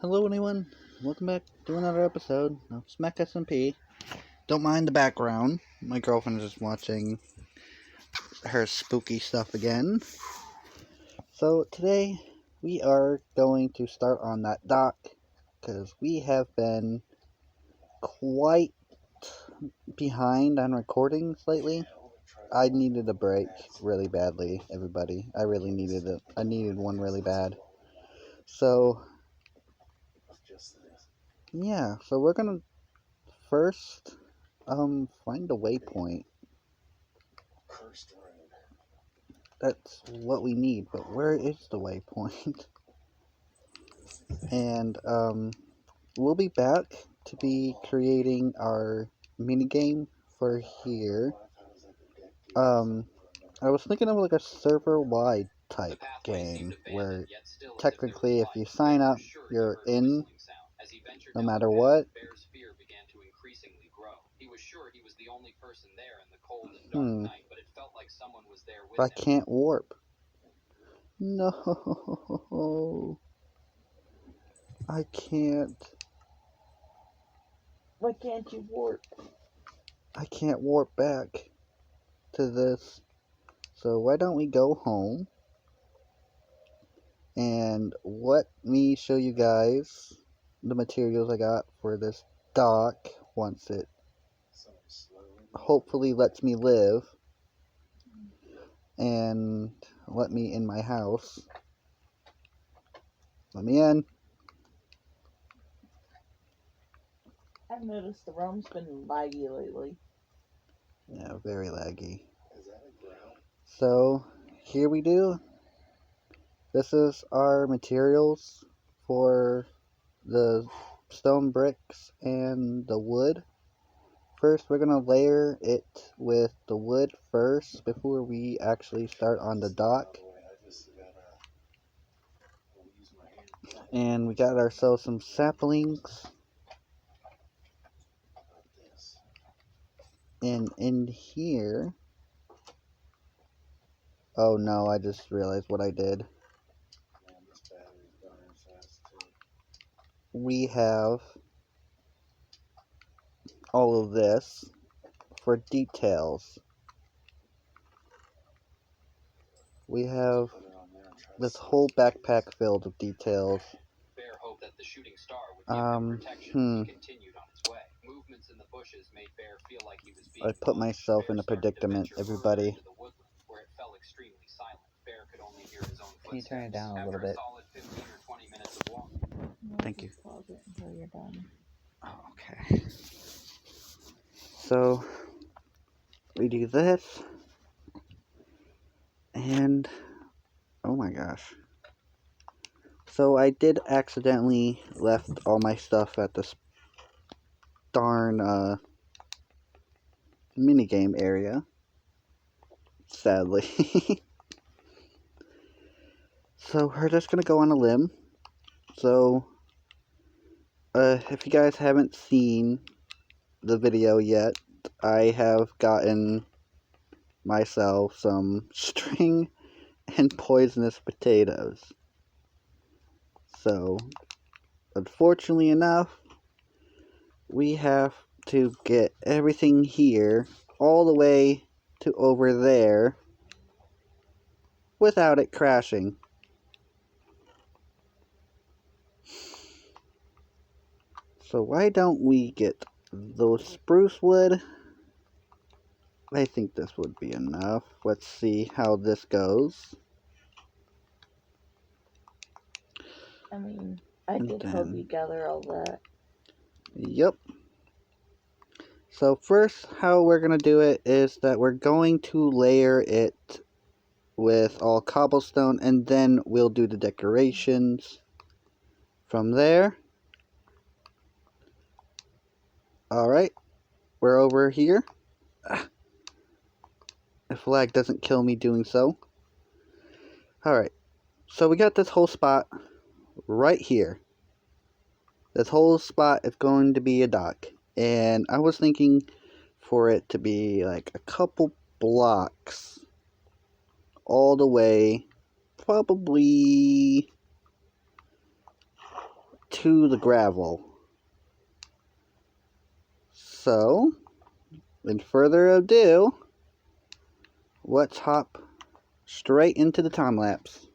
Hello anyone, welcome back to another episode of Smack SMP. Don't mind the background, my girlfriend is just watching her spooky stuff again. So today we are going to start on that dock, because we have been quite behind on recordings lately. I needed a break really badly, everybody. I really needed it. I needed one really bad. So yeah, so we're gonna first find a waypoint. That's what we need, but where is the waypoint? And we'll be back to be creating our minigame for here. I was thinking of like a server-wide type game where technically if you sign up, you're in no matter what. But I can't warp. No. I can't. Why can't you warp? I can't warp back to this. So why don't we go home and let me show you guys the materials I got for this dock once it hopefully lets me live and let me in my house. Let me in. I've noticed the roam's been laggy lately. Yeah, very laggy. So here we do. This is our materials for the stone bricks and the wood. First, we're going to layer it with the wood first before we actually start on the dock. And we got ourselves some saplings. And in here... Oh no, I just realized what I did. We have all of this for details. We have this whole backpack filled with details. I put myself in a predicament, everybody. Can you turn it down a little bit? Thank you. Pause it until you're done. Oh, okay. So we do this, and oh my gosh. So I did accidentally left all my stuff at this darn minigame area, sadly. So we're just gonna go on a limb. So if you guys haven't seen the video yet, I have gotten myself some string and poisonous potatoes. So unfortunately enough, we have to get everything here all the way to over there without it crashing. So why don't we get those spruce wood? I think this would be enough. Let's see how this goes. I mean, I could help you gather all that. Yep. So first, how we're going to do it is that we're going to layer it with all cobblestone, and then we'll do the decorations from there. Alright, we're over here. If lag doesn't kill me doing so. Alright, so we got this whole spot right here. This whole spot is going to be a dock. And I was thinking for it to be like a couple blocks all the way, probably to the gravel. So, without further ado, let's hop straight into the time lapse.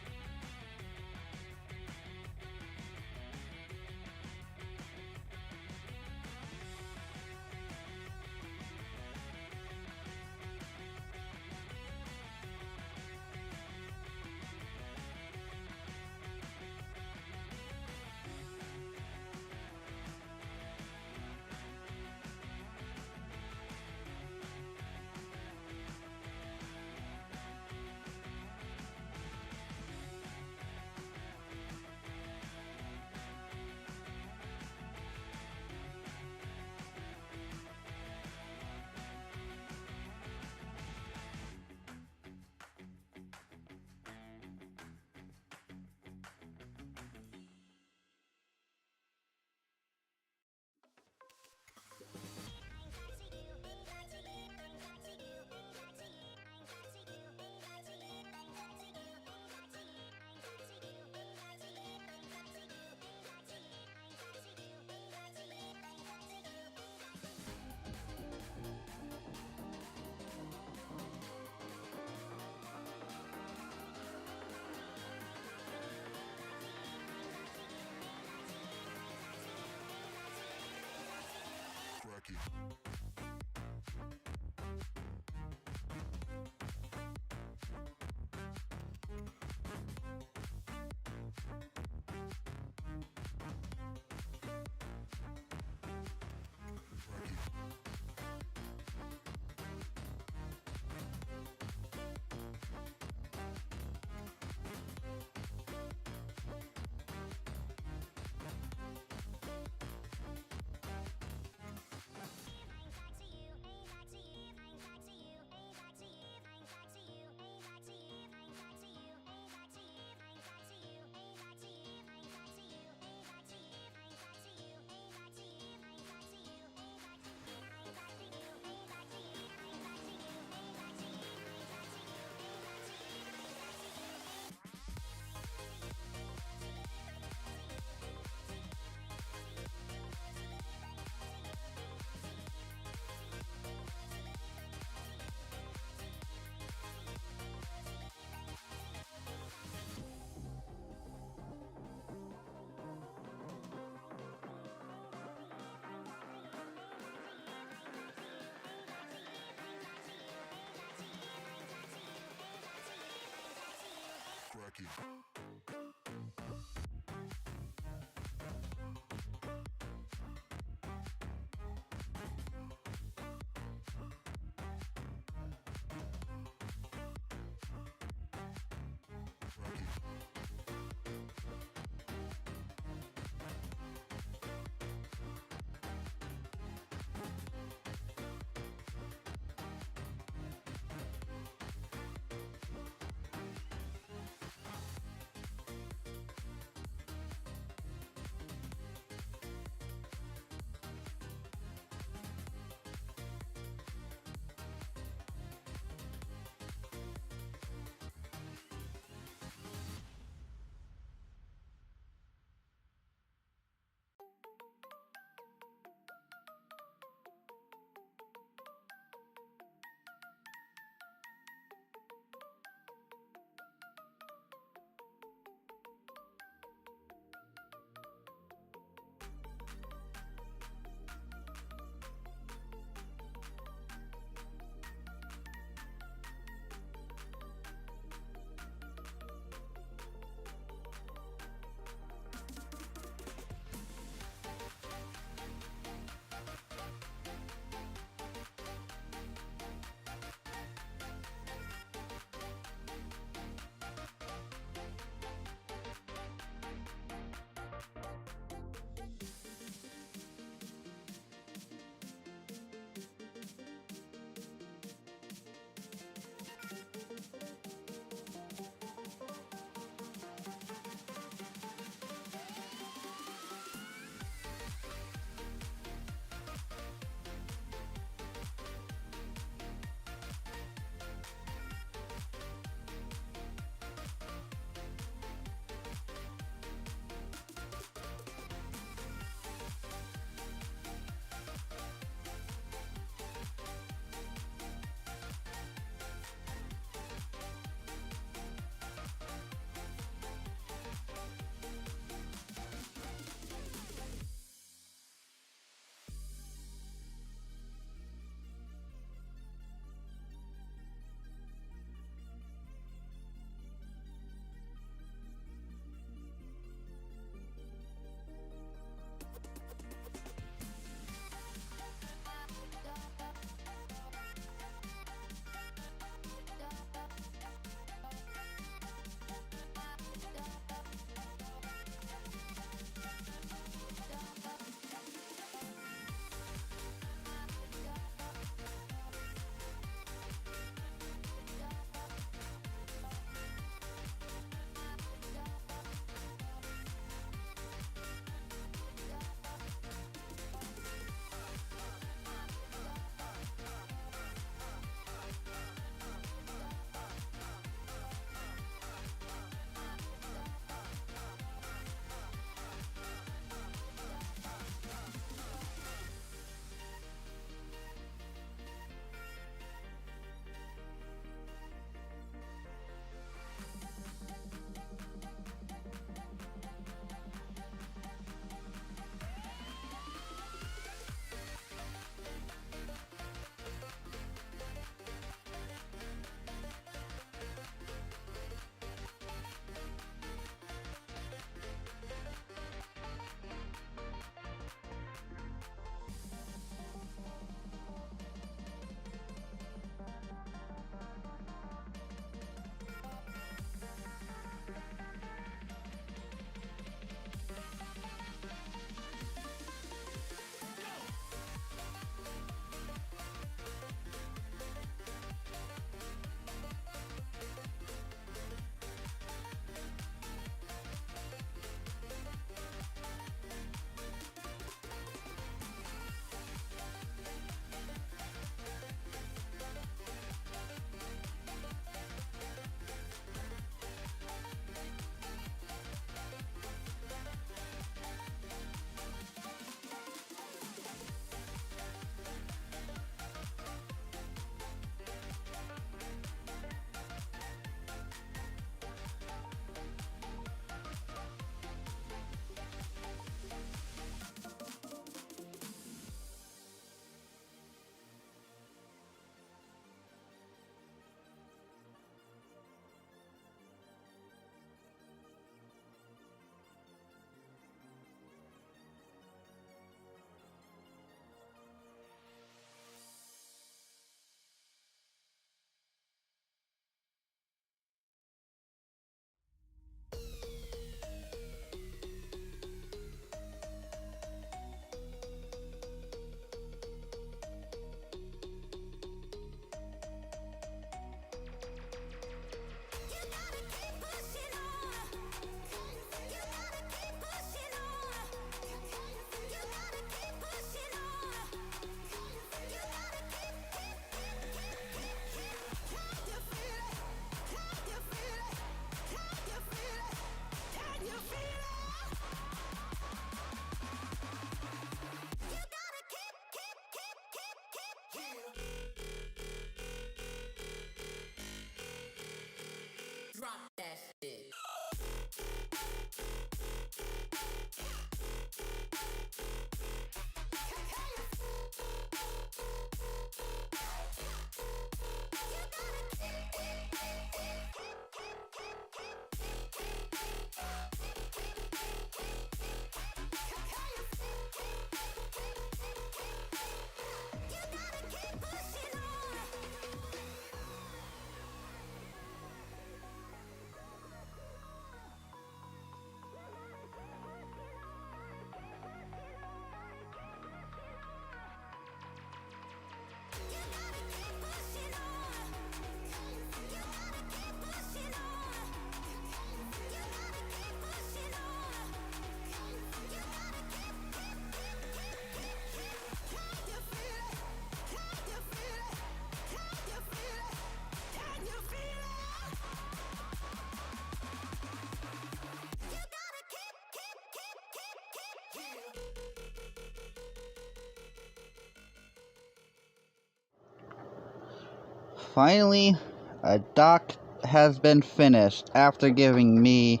finally, a dock has been finished after giving me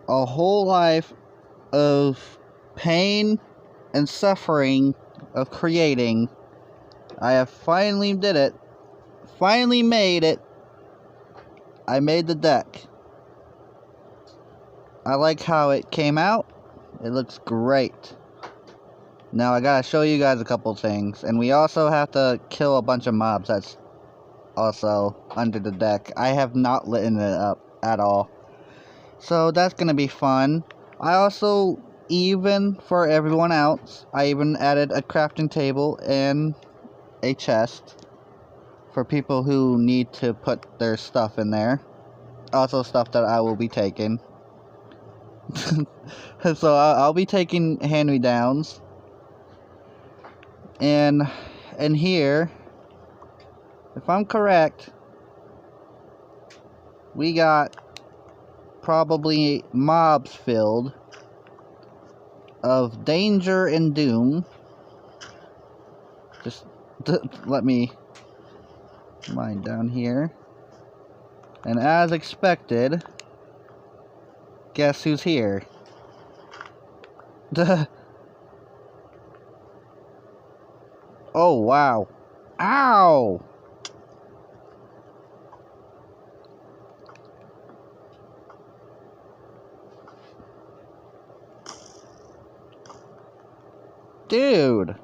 a whole life of pain and suffering of creating. I have finally did it. Finally made it. I made the deck. I like how it came out. It looks great. Now I gotta show you guys a couple things. And we also have to kill a bunch of mobs that's also under the deck. I have not lit it up at all. So that's gonna be fun. I also, even for everyone else, I even added a crafting table and a chest for people who need to put their stuff in there. Also stuff that I will be taking. So I'll be taking hand-me-downs. And here, if I'm correct, we got probably mobs filled of danger and doom. Just let me mine down here. And as expected, guess who's here? Oh, wow. Ow! Dude.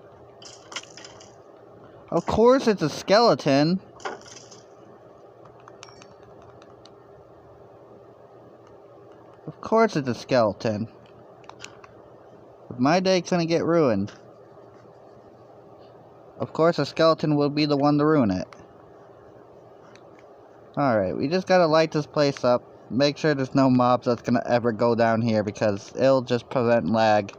Of course it's a skeleton. Of course it's a skeleton. But my day's gonna get ruined. Of course a skeleton will be the one to ruin it. Alright, we just gotta light this place up. Make sure there's no mobs that's gonna ever go down here because it'll just prevent lag.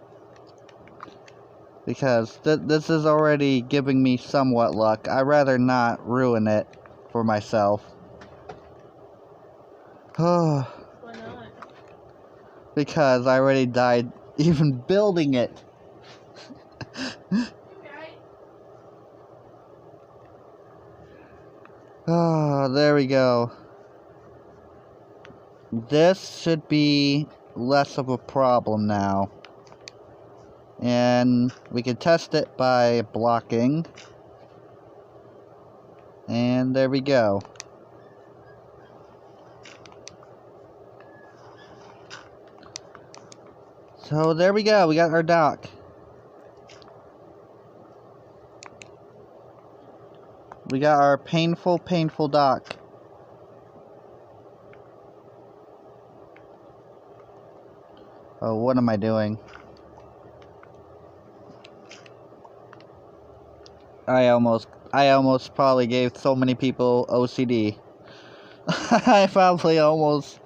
Because this is already giving me somewhat luck. I'd rather not ruin it for myself. Why not? Because I already died even building it. Oh, there we go. This should be less of a problem now. And we can test it by blocking. And there we go. So there we go, we got our dock. We got our painful dock. Oh, what am I doing? I almost probably gave so many people OCD. I probably almost.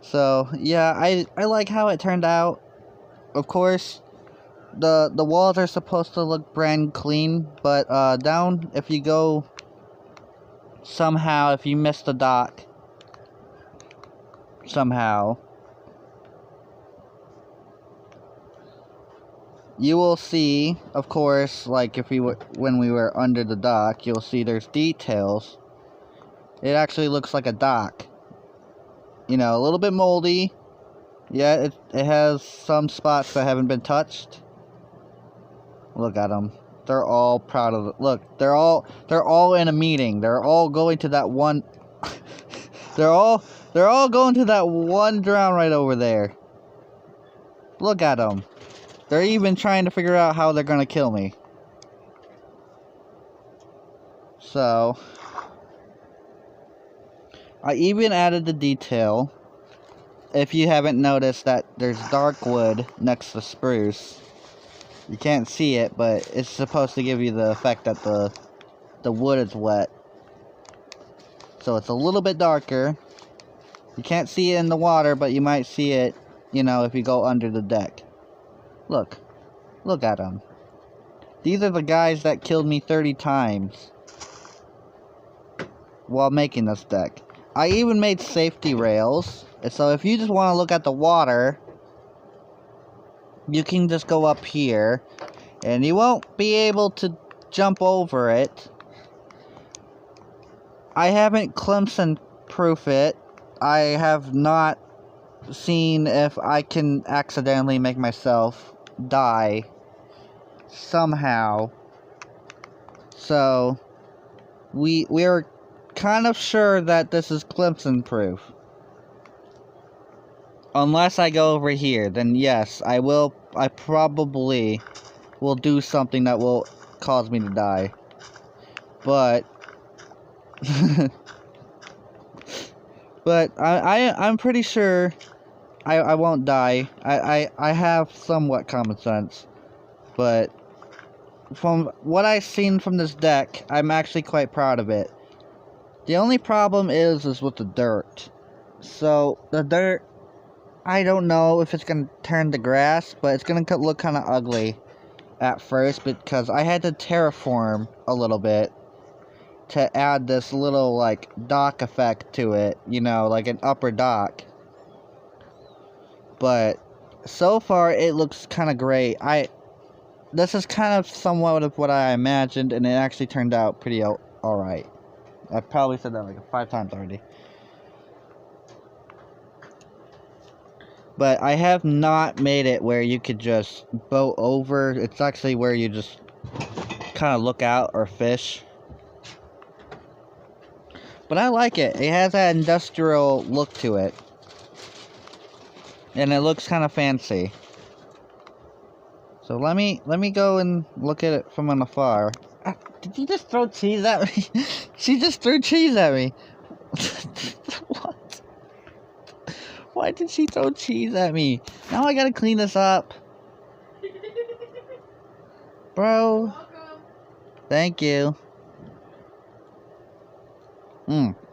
So, yeah, I like how it turned out. Of course, the walls are supposed to look brand clean, but down, if you go somehow, if you miss the dock somehow, you will see, of course, like if we were when we were under the dock, you'll see there's details. It actually looks like a dock. You know, a little bit moldy. Yeah, it has some spots that haven't been touched. Look at them. They're all proud of it. Look, they're all in a meeting. They're all going to that one. they're all going to that one drown right over there. Look at them. They're even trying to figure out how they're gonna kill me. So, I even added the detail. If you haven't noticed that there's dark wood next to spruce. You can't see it, but it's supposed to give you the effect that the wood is wet. So it's a little bit darker. You can't see it in the water, but you might see it, you know, if you go under the deck. Look. Look at them. These are the guys that killed me 30 times while making this deck. I even made safety rails. So if you just want to look at the water, you can just go up here. And you won't be able to jump over it. I haven't Climson proof it. I have not seen if I can accidentally make myself die somehow. So we're kind of sure that this is Climson proof. Unless I go over here, then yes, I probably will do something that will cause me to die. But but I'm pretty sure I won't die. I have somewhat common sense. But from what I've seen from this deck, I'm actually quite proud of it. The only problem is with the dirt. So the dirt, I don't know if it's gonna turn to grass, but it's gonna look kind of ugly at first because I had to terraform a little bit to add this little like dock effect to it, you know, like an upper dock. But so far it looks kind of great. This is kind of somewhat of what I imagined, and it actually turned out pretty alright. I've probably said that like 5 times already. But I have not made it where you could just boat over. It's actually where you just kind of look out or fish. But I like it. It has that industrial look to it. And it looks kind of fancy. So let me go and look at it from afar. Ah, did you just throw cheese at me? She just threw cheese at me. What? Why did she throw cheese at me? Now I gotta clean this up. Bro. Thank you.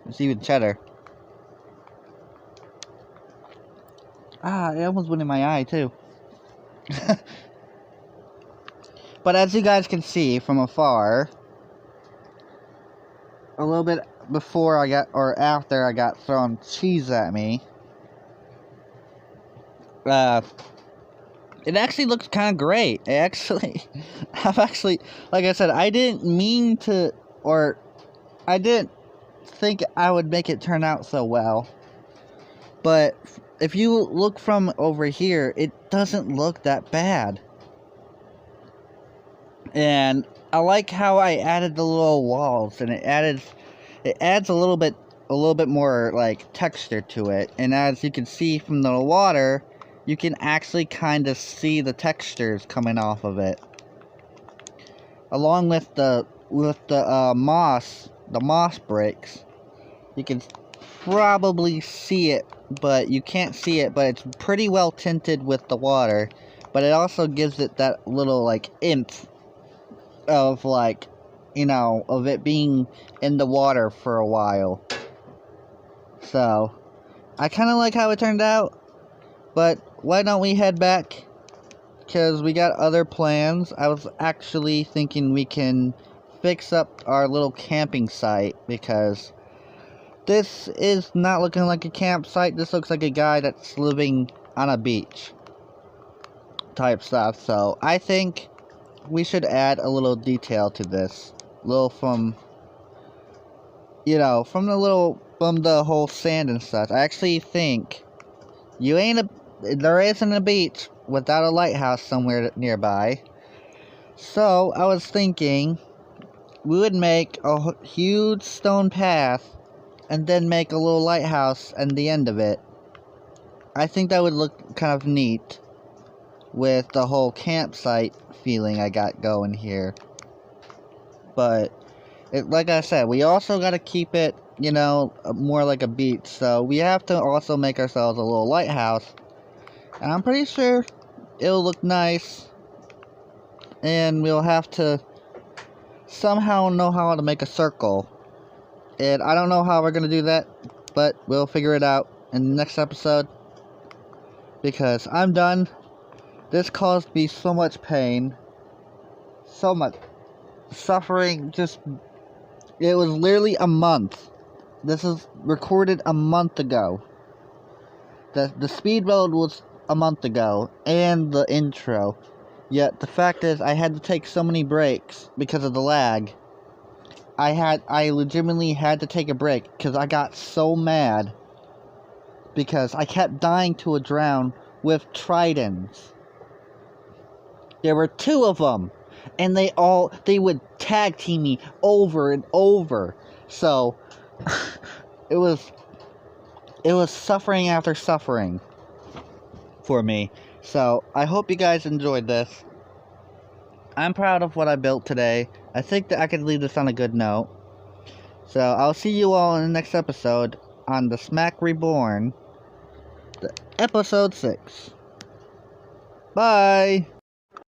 It's even cheddar. Ah, it almost went in my eye too. But as you guys can see from afar, a little bit before I got, or after I got thrown cheese at me, it actually looks kind of great. It actually, like I said, I didn't mean to, or I didn't think I would make it turn out so well. But if you look from over here, it doesn't look that bad. And I like how I added the little walls, and it adds a little bit more like texture to it. And as you can see from the water, you can actually kind of see the textures coming off of it, along with the moss bricks. You can probably see it, but you can't see it, but it's pretty well tinted with the water. But it also gives it that little like imp of like, you know, of it being in the water for a while. So I kind of like how it turned out. But why don't we head back, because we got other plans. I was actually thinking we can fix up our little camping site, because this is not looking like a campsite. This looks like a guy that's living on a beach type stuff. So I think we should add a little detail to this. From the whole sand and stuff. I actually think there isn't a beach without a lighthouse somewhere nearby. So I was thinking we would make a huge stone path and then make a little lighthouse at the end of it. I think that would look kind of neat with the whole campsite feeling I got going here. But like I said, we also got to keep it, you know, more like a beach. So we have to also make ourselves a little lighthouse. And I'm pretty sure it'll look nice. And we'll have to somehow know how to make a circle. And I don't know how we're going to do that, but we'll figure it out in the next episode. Because I'm done. This caused me so much pain. So much suffering. It was literally a month. This is recorded a month ago. The speed build was a month ago. And the intro. Yet the fact is, I had to take so many breaks because of the lag. I legitimately had to take a break because I got so mad because I kept dying to a drown with tridents. There were 2 of them, and they would tag team me over and over. So it was suffering after suffering for me. So I hope you guys enjoyed this. I'm proud of what I built today. I think that I could leave this on a good note. So I'll see you all in the next episode on the Smack Reborn, episode 6. Bye!